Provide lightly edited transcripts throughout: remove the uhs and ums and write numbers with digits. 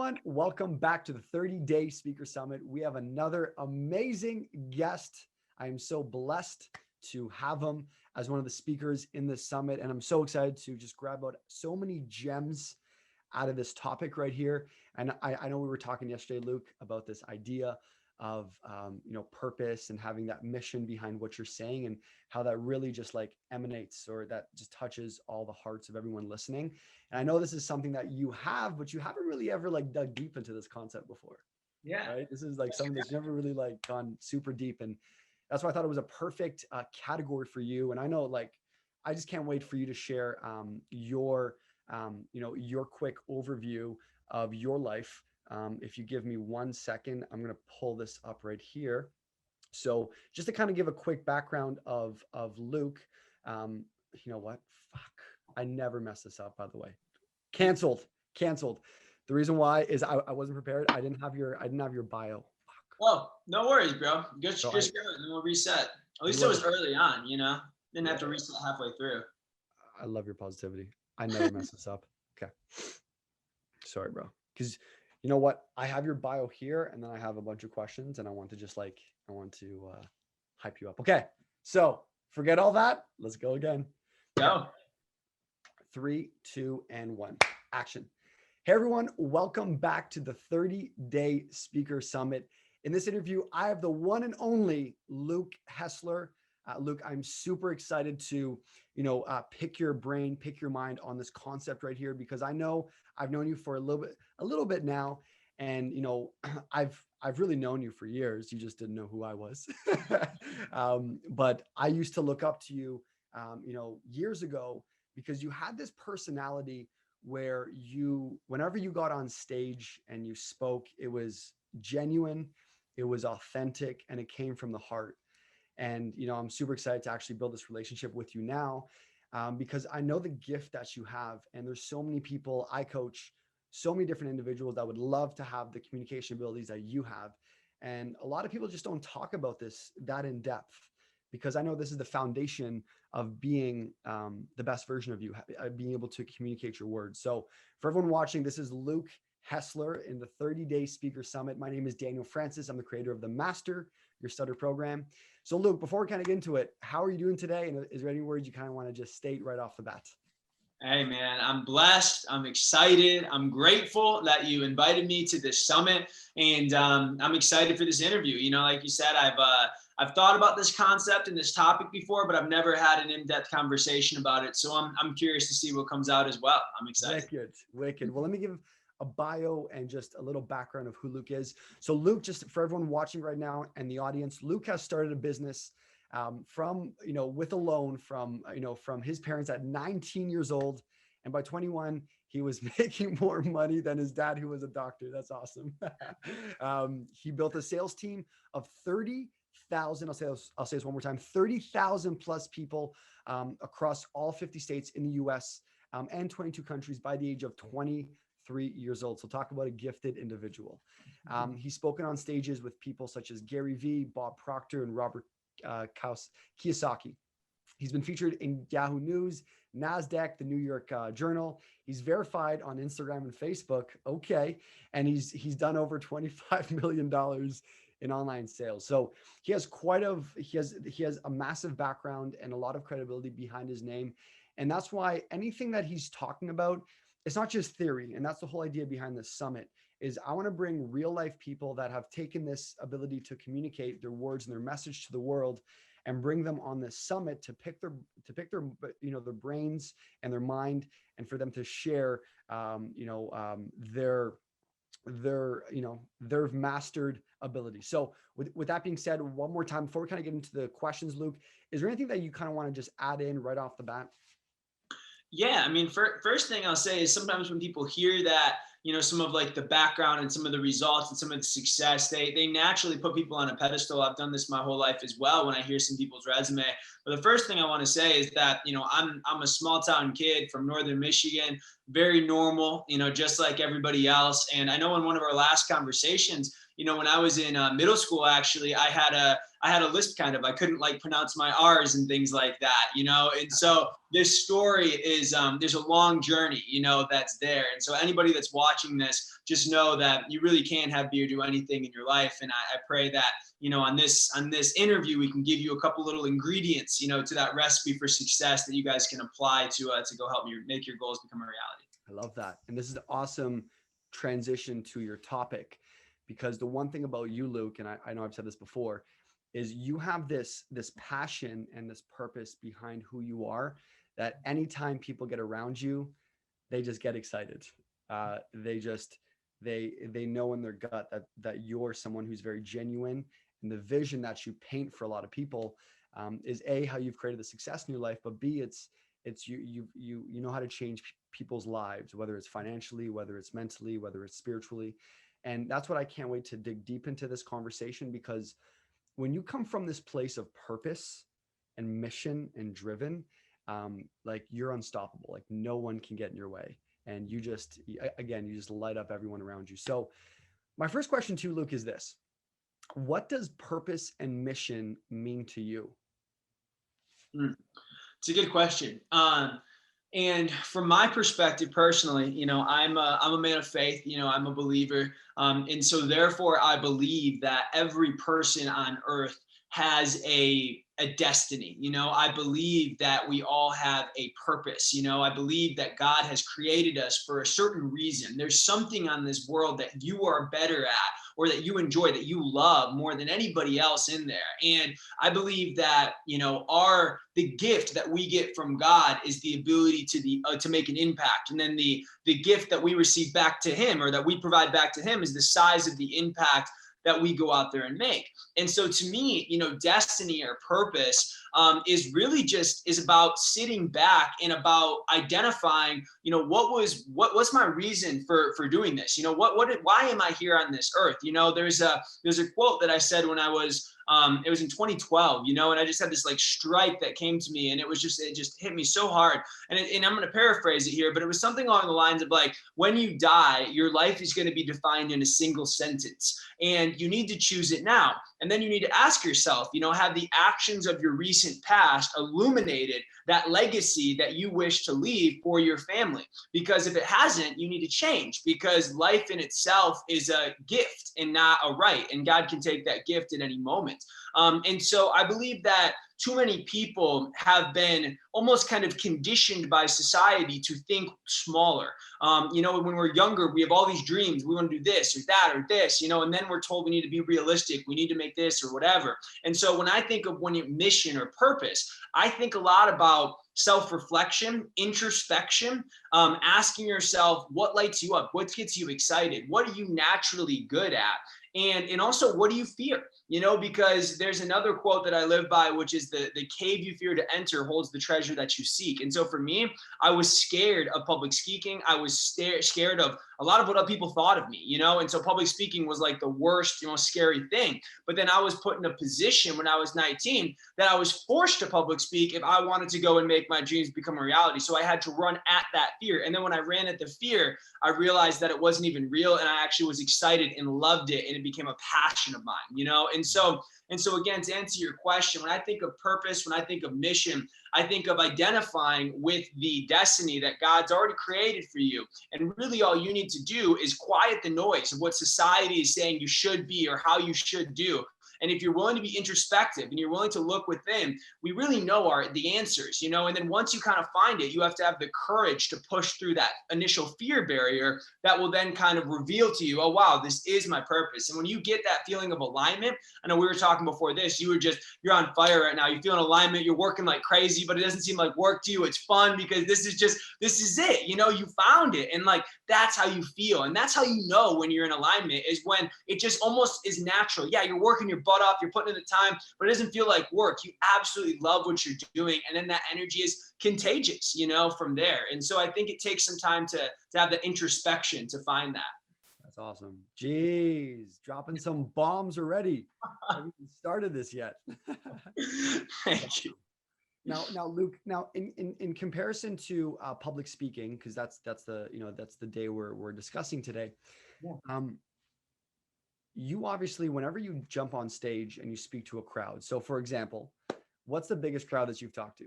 everyone. Welcome back to the 30-Day Speaker Summit. We have another amazing guest. I am so blessed to have him as one of the speakers in this summit. And I'm so excited to just grab out so many gems out of this topic right here. And I know we were talking yesterday, Luke, about this idea of, purpose and having that mission behind what you're saying and how that really just like emanates or that just touches all the hearts of everyone listening. And I know this is something that you have, but you haven't really ever like dug deep into this concept before. Yeah. Right. This is like something that's never really like gone super deep. And that's why I thought it was a perfect category for you. And I know like, I just can't wait for you to share your quick overview of your life. If you give me 1 second, I'm going to pull this up right here. So just to kind of give a quick background of Luke, you know what? Fuck. I never mess this up, by the way. Canceled. The reason why is I wasn't prepared. I didn't have your bio. Fuck. Oh, no worries, bro. Just go and then we'll reset. At least it was early on, Didn't have to reset halfway through. I love your positivity. I never mess this up. Okay. Sorry, bro. Because you know what? I have your bio here and then I have a bunch of questions and I want to hype you up. Okay. So forget all that. Let's go again. Go. 3, 2, and 1. Action. Hey, everyone. Welcome back to the 30-Day Speaker Summit. In this interview, I have the one and only Luke Hessler. Luke, I'm super excited to, pick your brain, pick your mind on this concept right here, because I know I've known you for a little bit now. And, I've really known you for years. You just didn't know who I was. But I used to look up to you, years ago, because you had this personality where whenever you got on stage and you spoke, it was genuine, it was authentic, and it came from the heart. And, I'm super excited to actually build this relationship with you now, because I know the gift that you have. And there's so many people I coach, so many different individuals that would love to have the communication abilities that you have. And a lot of people just don't talk about this that in depth, because I know this is the foundation of being the best version of you, being able to communicate your words. So for everyone watching, this is Luke Hessler in the 30-Day Speaker Summit. My name is Daniel Francis. I'm the creator of the Master Your Stutter program. So Luke, before we kind of get into it, how are you doing today? And is there any words you kind of want to just state right off the bat? Hey, man, I'm blessed. I'm excited. I'm grateful that you invited me to this summit. And I'm excited for this interview. Like you said, I've thought about this concept and this topic before, but I've never had an in-depth conversation about it. So I'm curious to see what comes out as well. I'm excited. Wicked. Well, let me give a bio and just a little background of who Luke is. So Luke, just for everyone watching right now and the audience, Luke has started a business with a loan from his parents at 19 years old. And by 21, he was making more money than his dad, who was a doctor. That's awesome. He built a sales team of 30,000. I'll say this one more time, 30,000 plus people across all 50 states in the US and 22 countries by the age of 23 years old. So talk about a gifted individual. He's spoken on stages with people such as Gary Vee, Bob Proctor, and Robert Kiyosaki. He's been featured in Yahoo News, NASDAQ, the New York Journal. He's verified on Instagram and Facebook. Okay. And he's done over $25 million in online sales. So he has a massive background and a lot of credibility behind his name. And that's why anything that he's talking about, it's not just theory. And that's the whole idea behind this summit. Is I want to bring real life people that have taken this ability to communicate their words and their message to the world and bring them on this summit to pick their their brains and their mind, and for them to share their mastered ability. So with that being said, one more time before we kind of get into the questions, Luke, is there anything that you kind of want to just add in right off the bat? Yeah, first thing I'll say is sometimes when people hear that, some of like the background and some of the results and some of the success, they naturally put people on a pedestal. I've done this my whole life as well when I hear some people's resume. But the first thing I want to say is that, I'm a small town kid from Northern Michigan, very normal, just like everybody else. And I know in one of our last conversations, when I was in middle school, actually, I had a lisp kind of. I couldn't like pronounce my R's and things like that, And so this story is there's a long journey, that's there. And so anybody that's watching this, just know that you really can have beer do anything in your life. And I pray that on this interview, we can give you a couple little ingredients, to that recipe for success that you guys can apply to go help you make your goals become a reality. I love that. And this is an awesome transition to your topic, because the one thing about you, Luke, and I know I've said this before, is you have this passion and this purpose behind who you are, that anytime people get around you, they just get excited. They know in their gut that you're someone who's very genuine, and the vision that you paint for a lot of people is A, how you've created the success in your life, but B, it's you know how to change people's lives, whether it's financially, whether it's mentally, whether it's spiritually. And that's what I can't wait to dig deep into this conversation, because when you come from this place of purpose and mission and driven, like you're unstoppable. Like no one can get in your way. And you just light up everyone around you. So my first question to you, Luke, is this: what does purpose and mission mean to you? It's a good question. And from my perspective personally, I'm a man of faith, I'm a believer. And so therefore I believe that every person on earth has a destiny. I believe that we all have a purpose. I believe that God has created us for a certain reason. There's something on this world that you are better at, or that you enjoy, that you love more than anybody else in there. And I believe that, the gift that we get from God is the ability to make an impact. And then the gift that we receive back to him, or that we provide back to him, is the size of the impact that we go out there and make. And so to me, destiny or purpose is really is about sitting back and about identifying, what's my reason for doing this? Why am I here on this earth? There's a quote that I said when I was, it was in 2012, and I just had this like strike that came to me, and it just hit me so hard. And I'm going to paraphrase it here, but it was something along the lines of like, when you die, your life is going to be defined in a single sentence, and you need to choose it now. And then you need to ask yourself, have the actions of your recent past illuminated that legacy that you wish to leave for your family? Because if it hasn't, you need to change, because life in itself is a gift and not a right. And God can take that gift at any moment. And so I believe that too many people have been almost kind of conditioned by society to think smaller. When we're younger, we have all these dreams. We want to do this or that or this, and then we're told we need to be realistic. We need to make this or whatever. And so when I think of mission or purpose, I think a lot about self-reflection, introspection, asking yourself what lights you up, what gets you excited, what are you naturally good at? And also, what do you fear? Because there's another quote that I live by, which is the cave you fear to enter holds the treasure that you seek. And so for me, I was scared of public speaking. I was scared of a lot of what other people thought of me, and so public speaking was like the worst, scary thing. But then I was put in a position when I was 19 that I was forced to public speak if I wanted to go and make my dreams become a reality. So I had to run at that fear. And then when I ran at the fear, I realized that it wasn't even real, and I actually was excited and loved it, and it became a passion of mine, And so again, to answer your question, when I think of purpose, when I think of mission, I think of identifying with the destiny that God's already created for you. And really all you need to do is quiet the noise of what society is saying you should be or how you should do. And if you're willing to be introspective and you're willing to look within, we really know the answers, And then once you kind of find it, you have to have the courage to push through that initial fear barrier that will then kind of reveal to you, oh, wow, this is my purpose. And when you get that feeling of alignment, I know we were talking before this, you're on fire right now. You feel an alignment, you're working like crazy, but it doesn't seem like work to you. It's fun because this is it, you found it. And like, that's how you feel. And that's how you know when you're in alignment, is when it just almost is natural. Yeah, you're working your butt off, you're putting in the time, but it doesn't feel like work. You absolutely love what you're doing. And then that energy is contagious, from there. And so I think it takes some time to have the introspection to find that. That's awesome. Jeez, dropping some bombs already. I haven't even started this yet. Thank you. Now, Luke. Now, in comparison to public speaking, because that's the day we're discussing today. Yeah. you obviously, whenever you jump on stage and you speak to a crowd. So for example, what's the biggest crowd that you've talked to?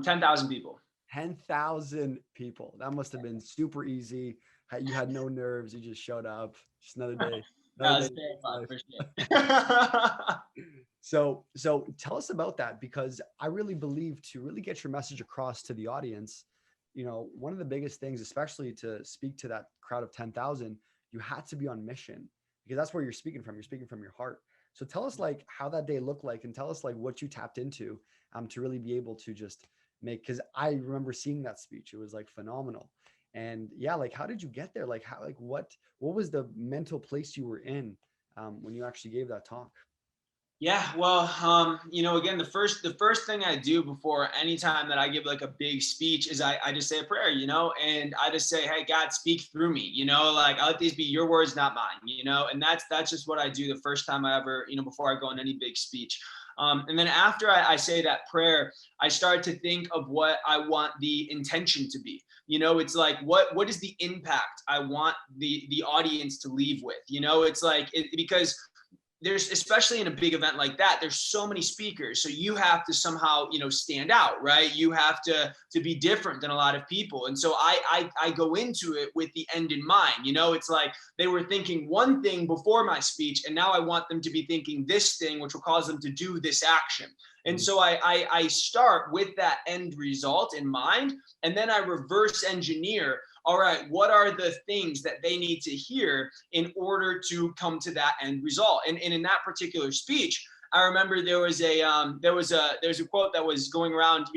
10,000 people. 10,000 people. That must have been super easy. You had no nerves. You just showed up. Just another day, That another was day. terrifying Life. for sure. So tell us about that, because I really believe to really get your message across to the audience, one of the biggest things, especially to speak to that crowd of 10,000, you had to be on mission, because that's where you're speaking from. You're speaking from your heart. So tell us like how that day looked like, and tell us like what you tapped into to really be able to just because I remember seeing that speech. It was like phenomenal. And yeah, like how did you get there? Like how, like what was the mental place you were in when you actually gave that talk? Yeah, well, again, the first thing I do before any time that I give like a big speech is I just say a prayer, and I just say, hey, God, speak through me, like I let these be your words, not mine, and that's just what I do the first time I ever, before I go on any big speech. And then after I say that prayer, I start to think of what I want the intention to be. It's like what is the impact I want the audience to leave with? It's like because there's, especially in a big event like that, there's so many speakers, so you have to somehow stand out, right? You have to be different than a lot of people, and so I go into it with the end in mind. It's like they were thinking one thing before my speech, and now I want them to be thinking this thing, which will cause them to do this action. And so I start with that end result in mind, and then I reverse engineer, all right, what are the things that they need to hear in order to come to that end result? And in that particular speech, I remember there's a quote that was going around,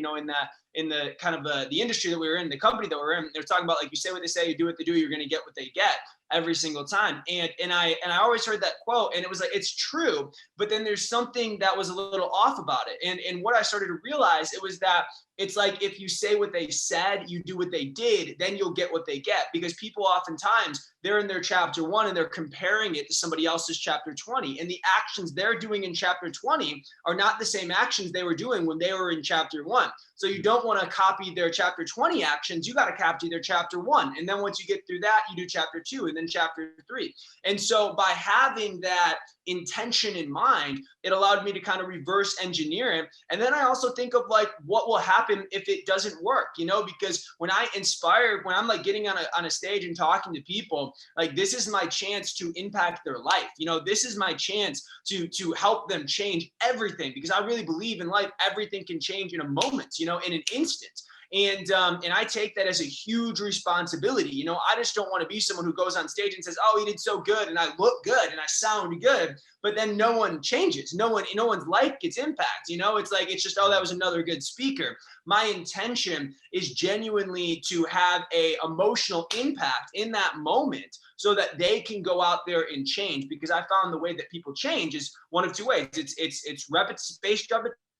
in the kind of the industry that we were in, the company that we're in. They're talking about, like, you say what they say, you do what they do, you're going to get what they get every single time. And I always heard that quote, and it was like, it's true, but then there's something that was a little off about it. And what I started to realize, it was that it's like, if you say what they said, you do what they did, then you'll get what they get. Because people oftentimes, they're in their chapter 1 and they're comparing it to somebody else's chapter 20. And the actions they're doing in chapter 20 are not the same actions they were doing when they were in chapter 1. So you don't want to copy their chapter 20 actions. You got to copy their chapter 1. And then once you get through that, you do chapter 2 and then chapter 3. And so by having that intention in mind, it allowed me to kind of reverse engineer it. And then I also think of like, what will happen if it doesn't work, because when I'm like getting on a stage and talking to people, like, this is my chance to impact their life. This is my chance to help them change everything, because I really believe in life, everything can change in a moment, in an instant. And I take that as a huge responsibility. I just don't want to be someone who goes on stage and says, oh, he did so good, and I look good and I sound good, but then no one changes. No one's life gets impact. It's like, it's just, oh, that was another good speaker. My intention is genuinely to have a emotional impact in that moment, so that they can go out there and change. Because I found the way that people change is one of two ways. It's spaced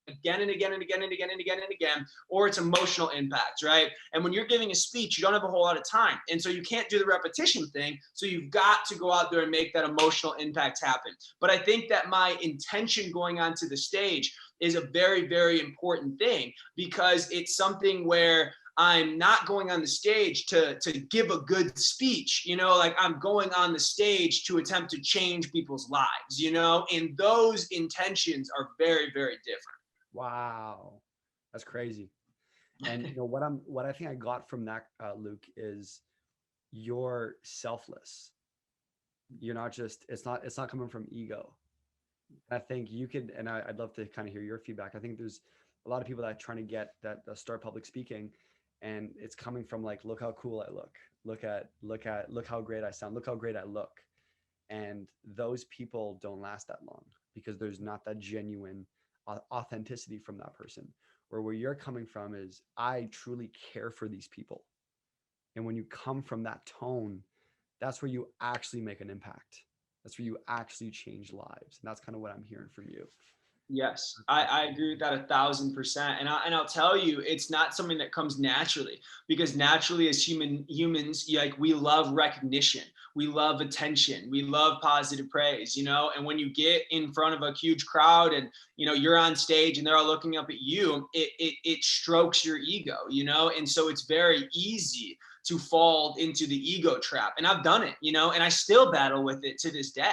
again and again and again and again and again and again, or it's emotional impact, right? And when you're giving a speech, you don't have a whole lot of time, and so you can't do the repetition thing. So you've got to go out there and make that emotional impact happen. But I think that my intention going onto the stage is a very, very important thing, because it's something where I'm not going on the stage to give a good speech, like I'm going on the stage to attempt to change people's lives, and those intentions are very, very different. Wow, that's crazy. And what I think I got from that, Luke, is you're selfless. You're not just, it's not coming from ego. And I think you could, and I'd love to kind of hear your feedback. I think there's a lot of people that are trying to get that start public speaking, and it's coming from like, look how cool I look, look how great I sound, look how great I look. And those people don't last that long, because there's not that genuine authenticity from that person. Where you're coming from is, I truly care for these people. And when you come from that tone, that's where you actually make an impact. That's where you actually change lives. And that's kind of what I'm hearing from you. Yes, I agree with that 1,000%. And I'll tell you, it's not something that comes naturally, because naturally as humans, like, we love recognition. We love attention. We love positive praise, and when you get in front of a huge crowd and, you're on stage and they're all looking up at you, it strokes your ego, and so it's very easy to fall into the ego trap. And I've done it, and I still battle with it to this day,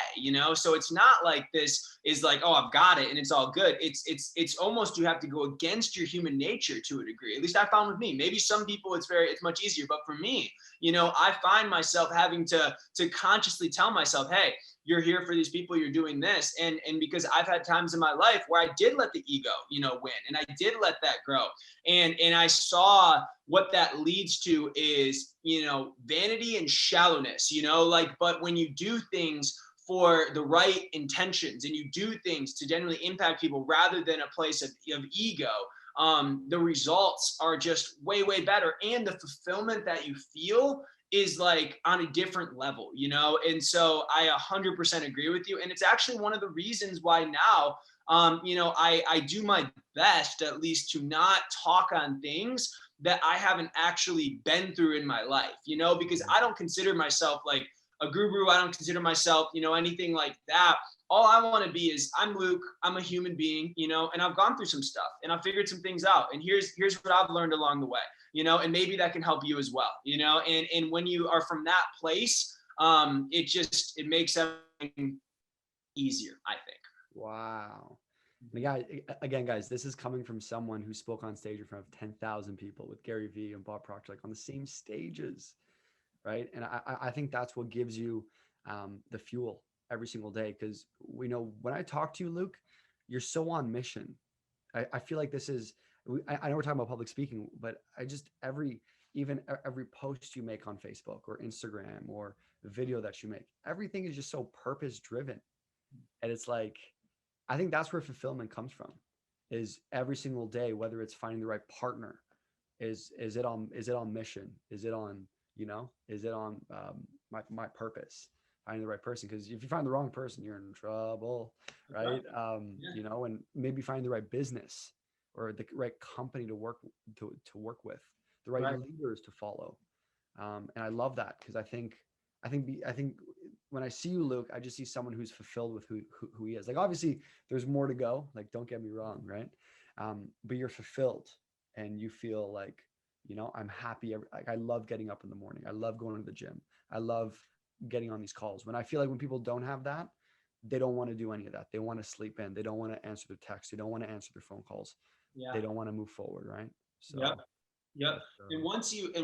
so it's not like this is like, oh, I've got it and it's all good. It's almost, you have to go against your human nature to a degree. At least I found with me. Maybe some people it's much easier, but for me, I find myself having to consciously tell myself, hey, you're here for these people, you're doing this. And because I've had times in my life where I did let the ego, win, and I did let that grow. And I saw what that leads to is, vanity and shallowness, but when you do things for the right intentions and you do things to genuinely impact people rather than a place of ego, the results are just way, way better. And the fulfillment that you feel is like on a different level, and so I 100% agree with you. And it's actually one of the reasons why now, I do my best at least to not talk on things that I haven't actually been through in my life, because I don't consider myself like a guru. I don't consider myself, anything like that. All I want to be is, I'm Luke, I'm a human being, and I've gone through some stuff and I've figured some things out. And here's what I've learned along the way, and maybe that can help you as well, and when you are from that place, it makes everything easier, I think. Wow. Again, guys, this is coming from someone who spoke on stage in front of 10,000 people with Gary Vee and Bob Proctor, like on the same stages, right? And I think that's what gives you the fuel every single day. Because we know when I talk to you, Luke, you're so on mission. I feel like this is, I know we're talking about public speaking, but every post you make on Facebook or Instagram or video that you make, everything is just so purpose driven. And it's like, I think that's where fulfillment comes from, is every single day, whether it's finding the right partner, is it on mission? Is it on, is it on my purpose? Finding the right person. Because if you find the wrong person, you're in trouble, right? And maybe find the right business or the right company to work with, the right leaders to follow. And I love that, because I think when I see you, Luke, I just see someone who's fulfilled with who he is. Like, obviously there's more to go, like, don't get me wrong, right? But you're fulfilled and you feel like, I'm happy. Like, I love getting up in the morning. I love going to the gym. I love getting on these calls. When I feel like when people don't have that, they don't want to do any of that. They want to sleep in. They don't want to answer their texts. They don't want to answer their phone calls. Yeah. They don't want to move forward, right? So. Yep. And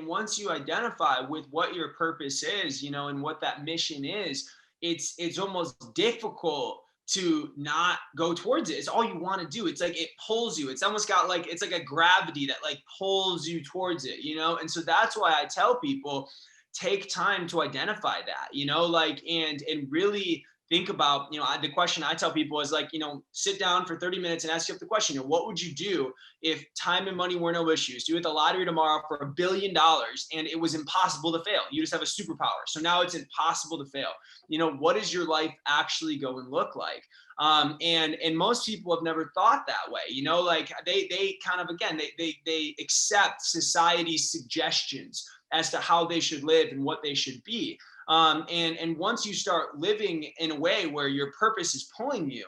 once you identify with what your purpose is, and what that mission is, it's almost difficult to not go towards it. It's all you want to do. It's like, it pulls you. It's almost got like, it's like a gravity that like pulls you towards it, And so that's why I tell people, take time to identify that, and really think about, the question I tell people is like, sit down for 30 minutes and ask yourself the question, what would you do if time and money were no issues? Do you hit the lottery tomorrow for $1 billion and it was impossible to fail? You just have a superpower. So now it's impossible to fail. What is your life actually going to look like? And most people have never thought that way, like they kind of, again, they accept society's suggestions as to how they should live and what they should be. And once you start living in a way where your purpose is pulling you,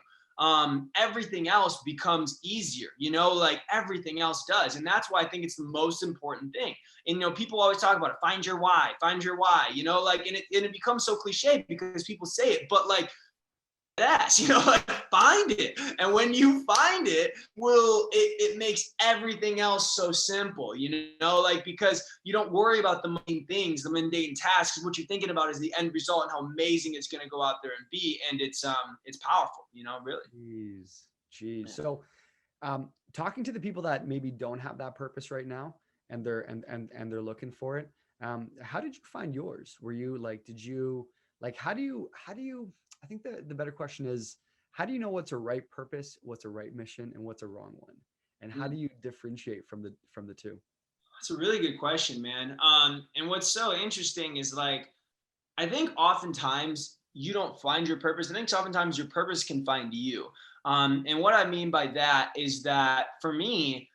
everything else becomes easier, like everything else does. And that's why I think it's the most important thing. And, people always talk about it, find your why, and it becomes so cliche because people say it, but like, like, find it. And when you find it, it makes everything else so simple, like, because you don't worry about the mundane things, the mundane tasks. What you're thinking about is the end result and how amazing it's going to go out there and be. And it's powerful, really. Jeez. So, talking to the people that maybe don't have that purpose right now and they're looking for it. How did you find yours? Were you like, how do you, I think the better question is, how do you know what's a right purpose, what's a right mission, and what's a wrong one? And how do you differentiate from the two? That's a really good question, man. And what's so interesting is, like, I think oftentimes you don't find your purpose. I think oftentimes your purpose can find you. And what I mean by that is that for me,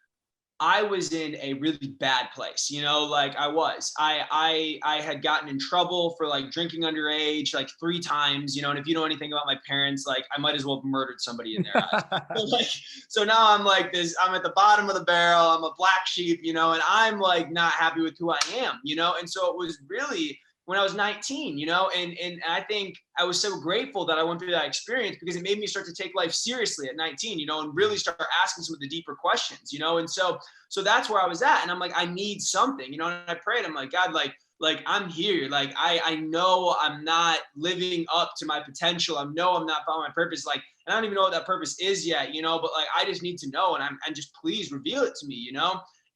I was in a really bad place, like I had gotten in trouble for like drinking underage like 3 times, and if you know anything about my parents, like I might as well have murdered somebody in their eyes. So, like, so now I'm like this, I'm at the bottom of the barrel, I'm a black sheep, and I'm like not happy with who I am, and so it was really when I was 19, and I think I was so grateful that I went through that experience because it made me start to take life seriously at 19, and really start asking some of the deeper questions, and so that's where I was at. And I'm like, I need something, and I prayed, I'm like, God, like I'm here. Like I know I'm not living up to my potential. I know I'm not following my purpose. Like, and I don't even know what that purpose is yet, but like I just need to know. And just please reveal it to me,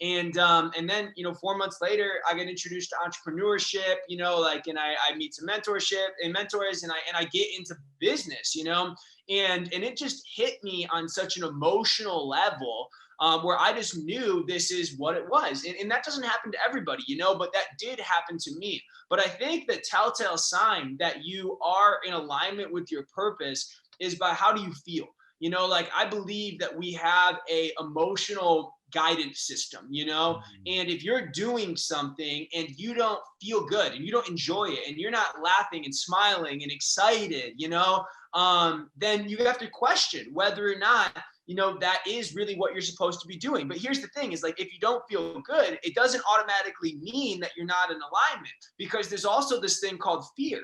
And then 4 months later, I get introduced to entrepreneurship, like, and I meet some mentorship and mentors, and I get into business, and it just hit me on such an emotional level, where I just knew this is what it was. And that doesn't happen to everybody, but that did happen to me. But I think the telltale sign that you are in alignment with your purpose is by how do you feel? Like I believe that we have a emotional guidance system, and if you're doing something and you don't feel good and you don't enjoy it and you're not laughing and smiling and excited, then you have to question whether or not that is really what you're supposed to be doing. But here's the thing is like, if you don't feel good, it doesn't automatically mean that you're not in alignment, because there's also this thing called fear,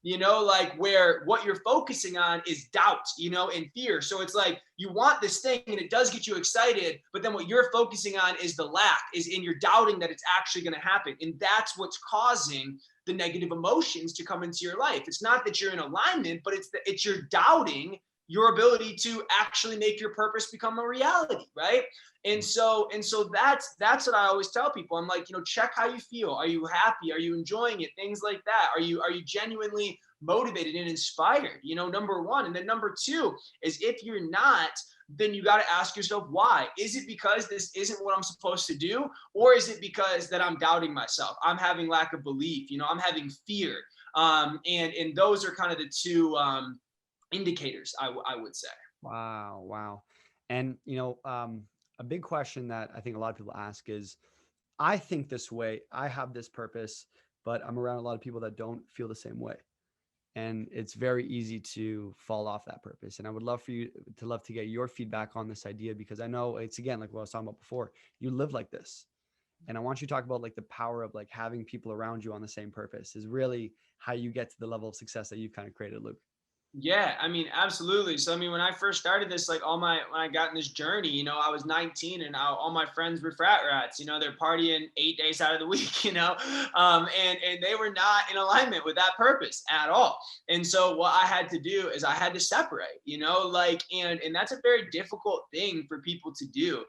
like where what you're focusing on is doubt, and fear. So it's like you want this thing and it does get you excited, but then what you're focusing on is the lack, is in you're doubting that it's actually going to happen. And that's what's causing the negative emotions to come into your life. It's not that you're in alignment, but it's you're doubting your ability to actually make your purpose become a reality, right? And so that's what I always tell people. I'm like, check how you feel. Are you happy? Are you enjoying it? Things like that. Are you genuinely motivated and inspired? Number one. And then number two is, if you're not, then you got to ask yourself why. Is it because this isn't what I'm supposed to do? Or is it because that I'm doubting myself? I'm having lack of belief, I'm having fear. And those are kind of the two indicators, I would say. Wow. And, a big question that I think a lot of people ask is, I think this way, I have this purpose, but I'm around a lot of people that don't feel the same way. And it's very easy to fall off that purpose. And I would love to get your feedback on this idea, because I know it's, again, like what I was talking about before, you live like this. And I want you to talk about like the power of like having people around you on the same purpose is really how you get to the level of success that you've kind of created, Luke. Yeah, I mean, absolutely. So, I mean, when I first started this, like when I got in this journey, I was 19 and all my friends were frat rats, they're partying 8 days out of the week, and they were not in alignment with that purpose at all. And so what I had to do is I had to separate, and that's a very difficult thing for people to do.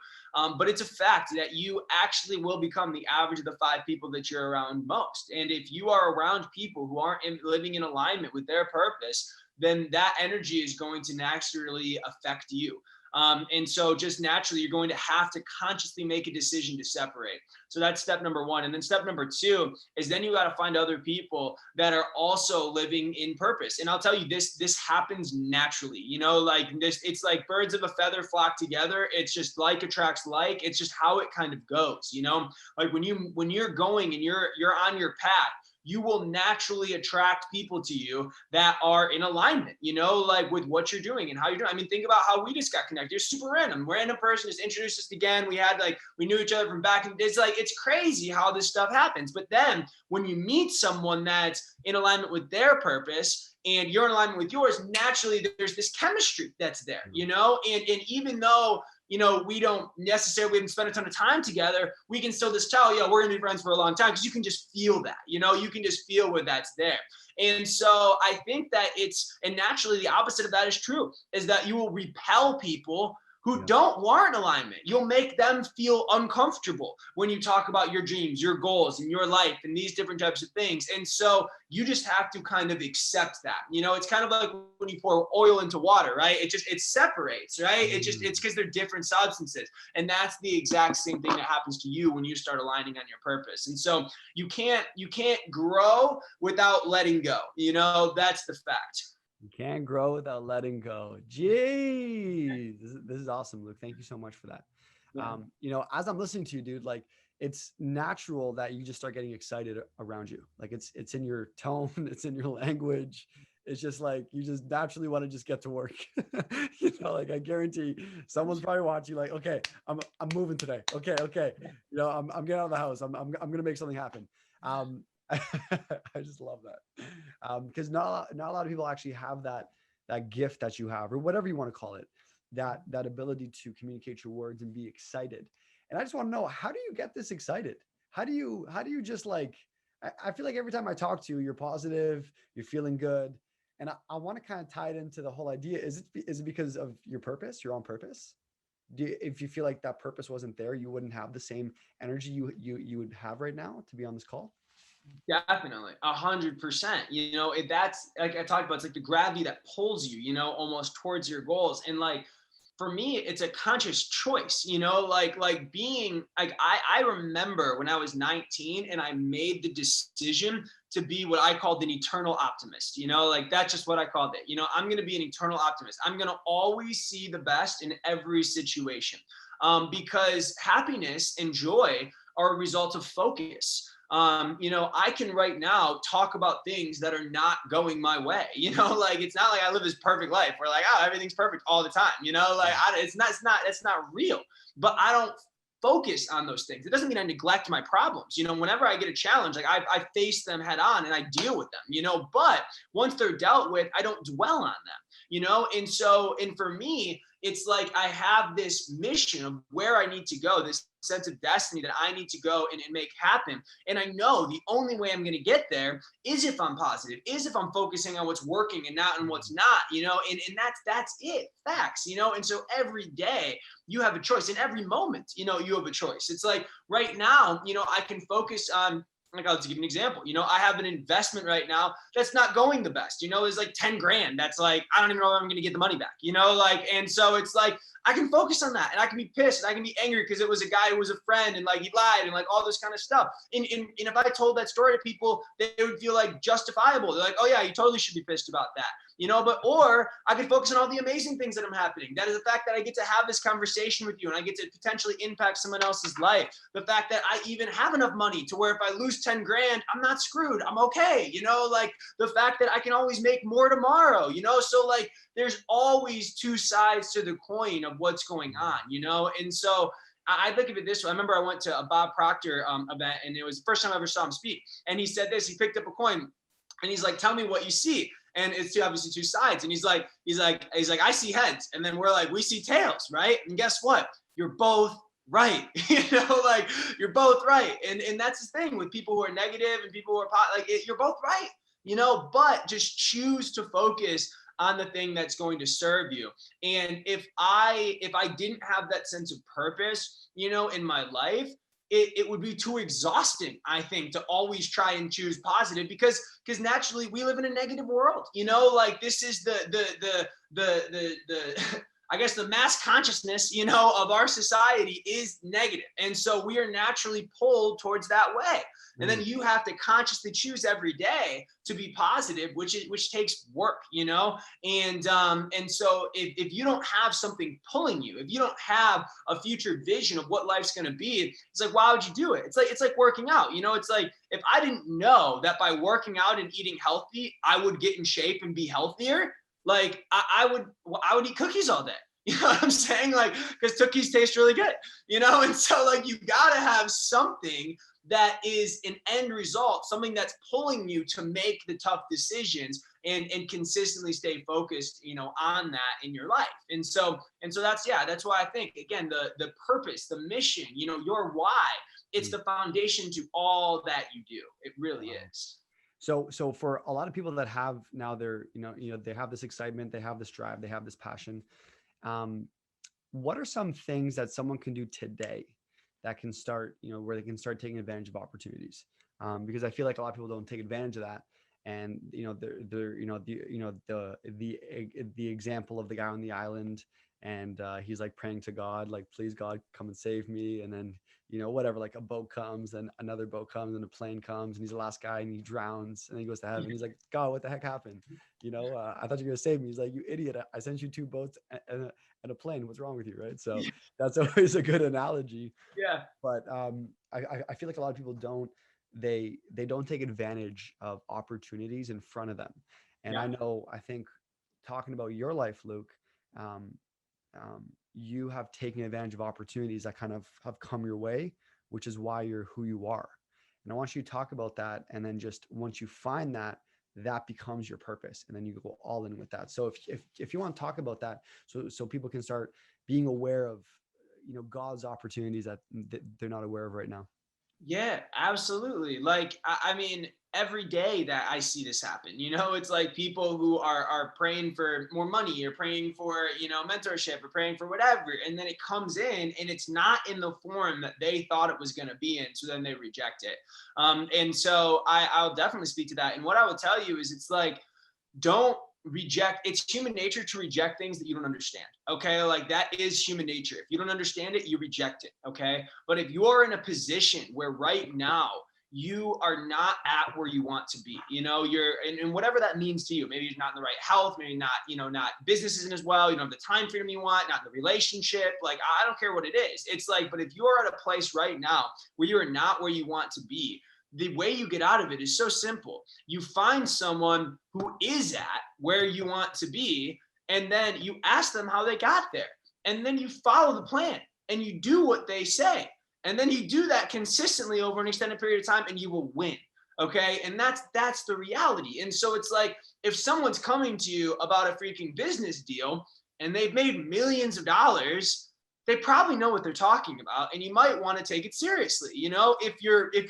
But it's a fact that you actually will become the average of the 5 people that you're around most. And if you are around people who aren't living in alignment with their purpose, then that energy is going to naturally affect you. And so just naturally, you're going to have to consciously make a decision to separate. So that's step number one. And then step number two is then you got to find other people that are also living in purpose. And I'll tell you, this happens naturally, like this, it's like birds of a feather flock together. It's just like attracts like, it's just how it kind of goes, like when you're going and you're on your path, you will naturally attract people to you that are in alignment, like with what you're doing and how you're doing. I mean, think about how we just got connected. It's super random. Random person just introduced us again. We knew each other from back in, it's crazy how this stuff happens. But then when you meet someone that's in alignment with their purpose and you're in alignment with yours, naturally there's this chemistry that's there, and even though we haven't spent a ton of time together, we can still just tell, we're gonna be friends for a long time, because you can just feel that, you can just feel where that's there. And so I think that and naturally the opposite of that is true, is that you will repel people who warrant alignment. You'll make them feel uncomfortable when you talk about your dreams, your goals, and your life, and these different types of things. And so you just have to kind of accept that. It's kind of like when you pour oil into water, right? It separates, right? It's because they're different substances. And that's the exact same thing that happens to you when you start aligning on your purpose. And so you can't grow without letting go. That's the fact. You can't grow without letting go. Jeez. This is awesome, Luke. Thank you so much for that. Yeah. As I'm listening to you, dude, like it's natural that you just start getting excited around you. Like it's in your tone, it's in your language. It's just like you just naturally want to just get to work. Like I guarantee someone's probably watching, like, okay, I'm moving today. Okay, okay. I'm getting out of the house. I'm gonna make something happen. I just love that. Because not a lot of people actually have that gift that you have, or whatever you want to call it, that ability to communicate your words and be excited. And I just want to know, how do you get this excited? How do you just like, I feel like every time I talk to you, you're positive, you're feeling good. And I want to kind of tie it into the whole idea. Is it because of your purpose, your own purpose? If you feel like that purpose wasn't there, you wouldn't have the same energy you would have right now to be on this call? Definitely, 100%. That's like I talked about. It's like the gravity that pulls you, almost towards your goals. And like for me, it's a conscious choice. Like being like I remember when I was 19 and I made the decision to be what I called an eternal optimist. Like that's just what I called it. I'm going to be an eternal optimist. I'm going to always see the best in every situation, because happiness and joy are a result of focus. I can right now talk about things that are not going my way. Like it's not like I live this perfect life where like, oh, everything's perfect all the time. Like it's not real. But I don't focus on those things. It doesn't mean I neglect my problems. Whenever I get a challenge, like I face them head on and I deal with them. But once they're dealt with, I don't dwell on them. And for me, it's like I have this mission of where I need to go, this sense of destiny that I need to go and make happen. And I know the only way I'm going to get there is if I'm positive, is if I'm focusing on what's working and not on what's not, and that's it, facts. And so every day you have a choice. In every moment, you have a choice. It's like right now, I can focus on, like, I'll just give you an example. I have an investment right now that's not going the best. It's like 10 grand. That's like, I don't even know if I'm going to get the money back, and so it's like, I can focus on that and I can be pissed and I can be angry because it was a guy who was a friend and like he lied and like all this kind of stuff. And if I told that story to people, they would feel like justifiable. They're like, oh yeah, you totally should be pissed about that. Or I could focus on all the amazing things that are happening. That is the fact that I get to have this conversation with you and I get to potentially impact someone else's life. The fact that I even have enough money to where if I lose 10 grand, I'm not screwed. I'm okay. Like the fact that I can always make more tomorrow, so like there's always two sides to the coin of what's going on, and so I think of it this way. I remember I went to a Bob Proctor event and it was the first time I ever saw him speak. And he said this, he picked up a coin and he's like, tell me what you see. And it's obviously two sides. And he's like, I see heads. And then we're like, we see tails, right? And guess what? You're both right. Like you're both right. And that's the thing with people who are negative and people who are you're both right, but just choose to focus on the thing that's going to serve you. And if I didn't have that sense of purpose, in my life, it would be too exhausting, I think, to always try and choose positive because naturally we live in a negative world. Like this is the I guess the mass consciousness, of our society is negative. And so we are naturally pulled towards that way. And then you have to consciously choose every day to be positive, which takes work, and so if you don't have something pulling you, if you don't have a future vision of what life's going to be, it's like, why would you do it? It's like working out, it's like, if I didn't know that by working out and eating healthy, I would get in shape and be healthier, like I would eat cookies all day. You know what I'm saying? Like, because cookies taste really good, and so like you gotta have something that is an end result, something that's pulling you to make the tough decisions and consistently stay focused, on that in your life. And so that's why I think, again, the purpose, the mission, your why, it's the foundation to all that you do. It really is. So for a lot of people that have now their, they have this excitement, they have this drive, they have this passion. What are some things that someone can do today that can start, where they can start taking advantage of opportunities? Because I feel like a lot of people don't take advantage of that. And, the example of the guy on the island and he's like praying to God, like, please God, come and save me. And then, whatever, like a boat comes and another boat comes and a plane comes and he's the last guy and he drowns and he goes to heaven. He's like, God, what the heck happened? I thought you were gonna save me. He's like, you idiot, I sent you two boats and a plane. What's wrong with you? Right? So that's always a good analogy. Yeah. But I feel like a lot of people they don't take advantage of opportunities in front of them. And Yeah. I think talking about your life, Luke, um, you have taken advantage of opportunities that kind of have come your way, which is why you're who you are. And I want you to talk about that. And then just once you find that, that becomes your purpose, and then you go all in with that. So if you want to talk about that, so people can start being aware of God's opportunities that they're not aware of right now. Yeah, absolutely. Like, I mean, every day that I see this happen, it's like people who are praying for more money or praying for, mentorship or praying for whatever. And then it comes in and it's not in the form that they thought it was going to be in. So then they reject it. And so I'll definitely speak to that. And what I will tell you is it's like, don't reject. It's human nature to reject things that you don't understand. Okay. Like that is human nature. If you don't understand it, you reject it. Okay. But if you're in a position where right now you are not at where you want to be, you're and whatever that means to you, maybe you're not in the right health, maybe not, not business isn't as well, you don't have the time freedom you want, not in the relationship. Like, I don't care what it is. It's like, but if you're at a place right now where you're not where you want to be, the way you get out of it is so simple. You find someone who is at where you want to be, and then you ask them how they got there. And then you follow the plan and you do what they say. And then you do that consistently over an extended period of time and you will win. Okay. And that's the reality. And so it's like, if someone's coming to you about a freaking business deal and they've made millions of dollars, they probably know what they're talking about, and you might want to take it seriously. If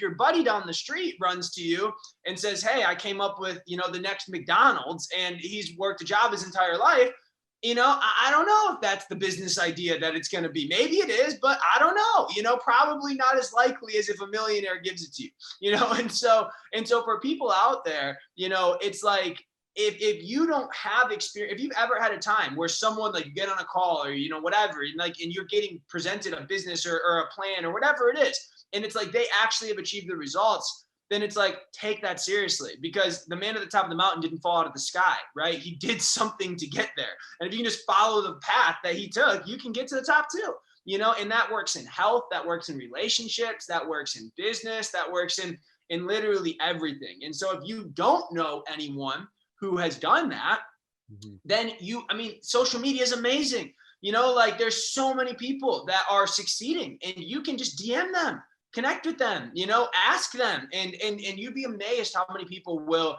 your buddy down the street runs to you and says, hey, I came up with the next McDonald's, and he's worked a job his entire life, I don't know if that's the business idea that it's going to be. Maybe it is, but I don't know. Probably not as likely as if a millionaire gives it to you. And so for people out there, it's like, if you don't have experience, if you've ever had a time where someone, like, you get on a call or whatever, and you're getting presented a business or a plan or whatever it is, and it's like they actually have achieved the results, then it's like, take that seriously, because the man at the top of the mountain didn't fall out of the sky, right? He did something to get there, and if you can just follow the path that he took, you can get to the top too. And that works in health, that works in relationships, that works in business, that works in literally everything. And so if you don't know anyone who has done that, then social media is amazing. Like, there's so many people that are succeeding, and you can just DM them, connect with them, ask them, and you'd be amazed how many people will,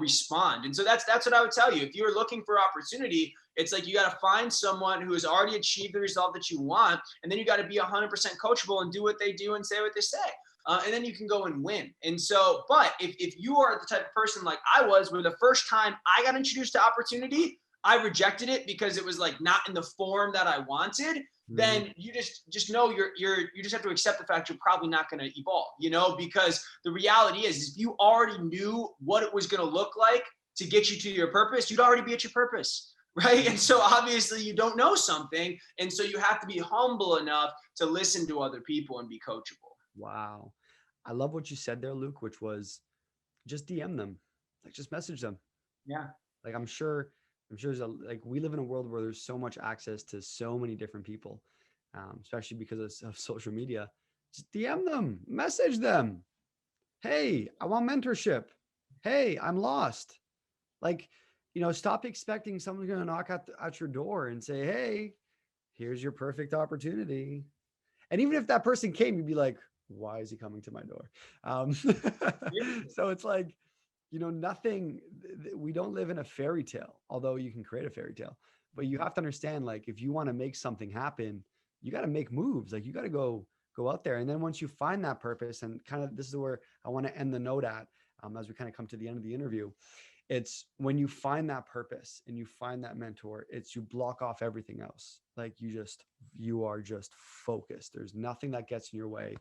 respond. And so that's what I would tell you. If you're looking for opportunity, it's like, you got to find someone who has already achieved the result that you want, and then you got to be 100% coachable and do what they do and say what they say. And then you can go and win. And so, but if you are the type of person like I was, where the first time I got introduced to opportunity, I rejected it because it was like not in the form that I wanted, then you just know you just have to accept the fact you're probably not going to evolve, because the reality is if you already knew what it was going to look like to get you to your purpose, you'd already be at your purpose. Right. And so obviously you don't know something. And so you have to be humble enough to listen to other people and be coachable. Wow. I love what you said there, Luke, which was just DM them, like just message them. Yeah. Like, I'm sure there's like, we live in a world where there's so much access to so many different people, especially because of social media. Just DM them, message them. Hey, I want mentorship. Hey, I'm lost. Like, stop expecting someone's going to knock at your door and say, hey, here's your perfect opportunity. And even if that person came, you'd be like, why is he coming to my door? So it's like, nothing, we don't live in a fairy tale, although you can create a fairy tale, but you have to understand, like, if you want to make something happen, you got to make moves. Like, you got to go out there. And then once you find that purpose, and kind of, this is where I want to end the note at, as we kind of come to the end of the interview, it's when you find that purpose and you find that mentor, it's, you block off everything else. Like, you are just focused. There's nothing that gets in your way.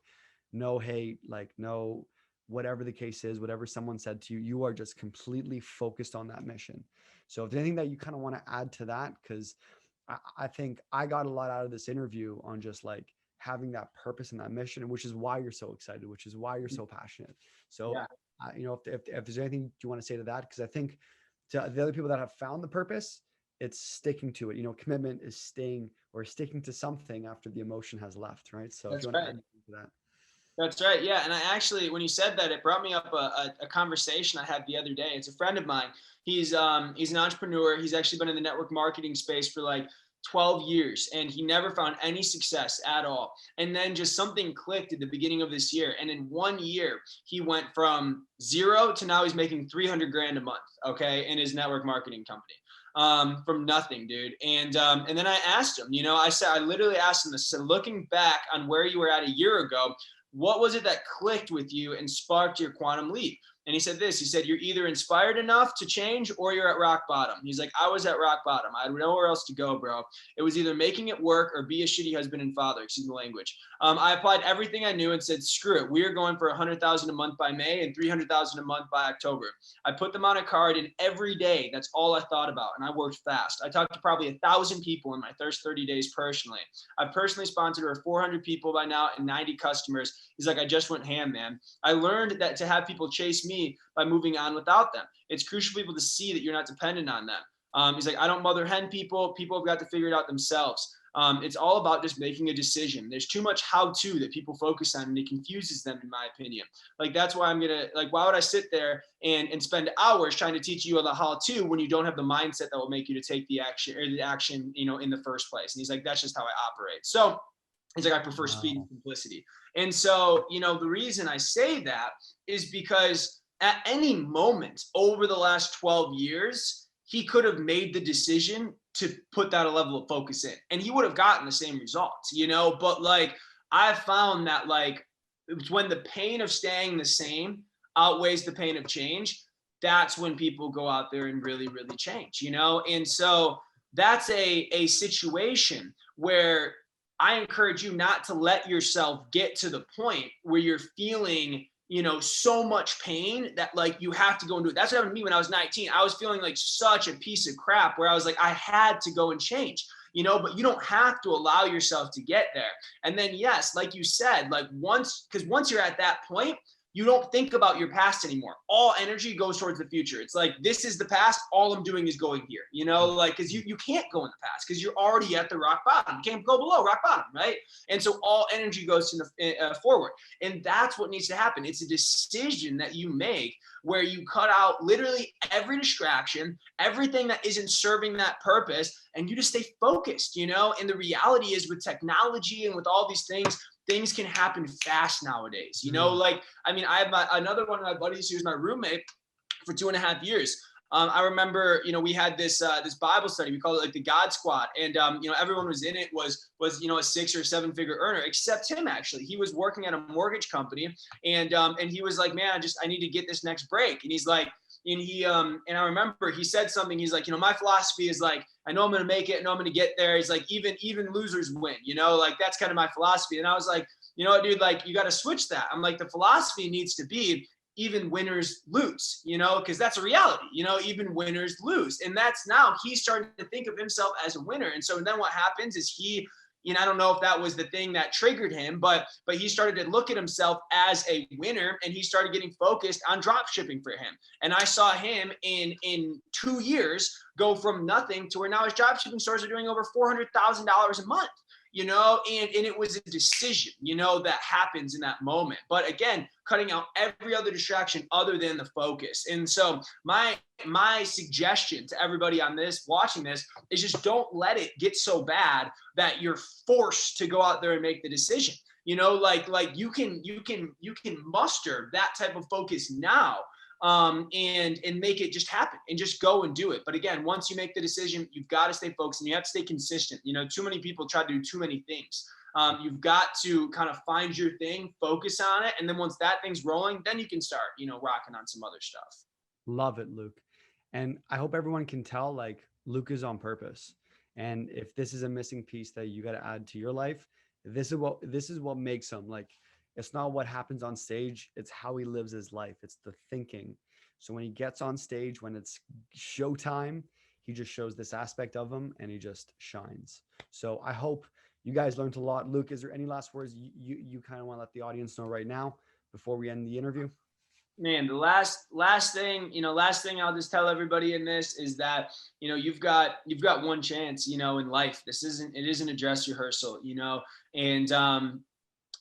No hate, like, no, whatever the case is, whatever someone said to you, you are just completely focused on that mission. So if there's anything that you kind of want to add to that, because I think I got a lot out of this interview on just like having that purpose and that mission, which is why you're so excited, which is why you're so passionate. So, Yeah. if there's anything you want to say to that, because I think to the other people that have found the purpose, it's sticking to it. Commitment is staying or sticking to something after the emotion has left, right? So, if you That's want to add right. anything to that. That's right. Yeah. And I actually, when you said that, it brought me up a conversation I had the other day. It's a friend of mine. He's an entrepreneur. He's actually been in the network marketing space for like 12 years, and he never found any success at all. And then just something clicked at the beginning of this year. And in 1 year, he went from zero to now he's making 300 grand a month. Okay. In his network marketing company. From nothing, dude. And then I asked him, I literally asked him this. I said, looking back on where you were at a year ago, what was it that clicked with you and sparked your quantum leap? And he said this, he said, you're either inspired enough to change or you're at rock bottom. He's like, I was at rock bottom. I had nowhere else to go, bro. It was either making it work or be a shitty husband and father, excuse the language. I applied everything I knew and said, screw it. We are going for 100,000 a month by May and 300,000 a month by October. I put them on a card, and every day, that's all I thought about. And I worked fast. I talked to probably 1,000 people in my first 30 days personally. I've personally sponsored over 400 people by now and 90 customers. He's like, I just went ham, man. I learned that to have people chase me by moving on without them. It's crucial for people to see that you're not dependent on them. He's like, I don't mother hen people. People have got to figure it out themselves. It's all about just making a decision. There's too much how-to that people focus on, and it confuses them, in my opinion. Like, that's why why would I sit there and spend hours trying to teach you the how-to when you don't have the mindset that will make you to take the action in the first place? And he's like, that's just how I operate. So he's like, I prefer speed and simplicity. And so, the reason I say that is because at any moment over the last 12 years, he could have made the decision to put that level of focus in, and he would have gotten the same results, but like, I found that like, it's when the pain of staying the same outweighs the pain of change, that's when people go out there and really, really change, And so that's a situation where I encourage you not to let yourself get to the point where you're feeling, so much pain that like you have to go and do it. That's what happened to me when I was 19. I was feeling like such a piece of crap where I was like, I had to go and change, but you don't have to allow yourself to get there. And then, yes, like you said, like once you're at that point, you don't think about your past anymore. All energy goes towards the future. It's like, this is the past. All I'm doing is going here, like, because you can't go in the past because you're already at the rock bottom. You can't go below rock bottom, right? And so all energy goes to the forward. And that's what needs to happen. It's a decision that you make where you cut out literally every distraction, everything that isn't serving that purpose, and you just stay focused, And the reality is, with technology and with all these things can happen fast nowadays, like, I mean, I have another one of my buddies who was my roommate for 2.5 years. I remember, we had this Bible study. We call it like the God Squad, and everyone was in it was a 6 or 7-figure earner, except him. Actually, he was working at a mortgage company, and he was like, man, I need to get this next break. And he's like, and I remember he said something. He's like, my philosophy is like, I know I'm gonna make it, I know I'm gonna get there. He's like, even losers win, like that's kind of my philosophy. And I was like, dude, like, you got to switch that. I'm like, the philosophy needs to be even winners lose, because that's a reality, even winners lose. And that's, now he's starting to think of himself as a winner. And so then what happens is I don't know if that was the thing that triggered him, but he started to look at himself as a winner, and he started getting focused on drop shipping for him. And I saw him in 2 years go from nothing to where now his drop shipping stores are doing over $400,000 a month. And it was a decision, that happens in that moment. But again, cutting out every other distraction other than the focus. And so my suggestion to everybody on this, watching this, is just don't let it get so bad that you're forced to go out there and make the decision. Like you can muster that type of focus now, and make it just happen and just go and do it. But again, once you make the decision, you've got to stay focused and you have to stay consistent. Too many people try to do too many things. You've got to kind of find your thing, focus on it. And then once that thing's rolling, then you can start, rocking on some other stuff. Love it, Luke. And I hope everyone can tell, like, Luke is on purpose. And if this is a missing piece that you got to add to your life, this is what makes him. Like, it's not what happens on stage, it's how he lives his life. It's the thinking. So when he gets on stage, when it's showtime, he just shows this aspect of him and he just shines. So I hope you guys learned a lot. Luke, is there any last words you kind of want to let the audience know right now before we end the interview? Man, the last thing, last thing I'll just tell everybody in this is that, you've got one chance, in life. It isn't a dress rehearsal, and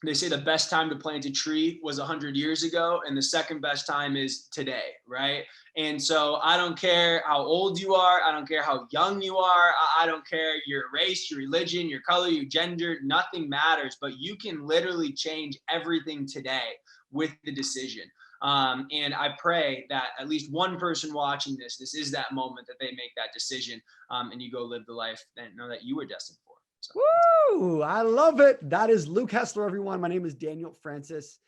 they say the best time to plant a tree was 100 years ago, and the second best time is today, right? And so I don't care how old you are, I don't care how young you are, I don't care your race, your religion, your color, your gender, nothing matters, but you can literally change everything today with the decision. And I pray that at least one person watching this is that moment that they make that decision, and you go live the life that know that you were destined for. So. Woo! I love it. That is Luke Hessler, everyone. My name is Daniel Francis.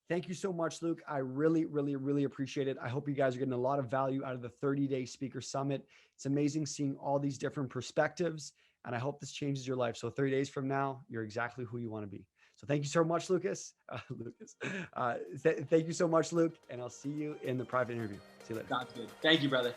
Thank you so much, Luke. I really, really, really appreciate it. I hope you guys are getting a lot of value out of the 30-day Speaker Summit. It's amazing seeing all these different perspectives, and I hope this changes your life. So 30 days from now, you're exactly who you want to be. So thank you so much, Lucas. Thank you so much, Luke, and I'll see you in the private interview. See you later. Sounds good. Thank you, brother.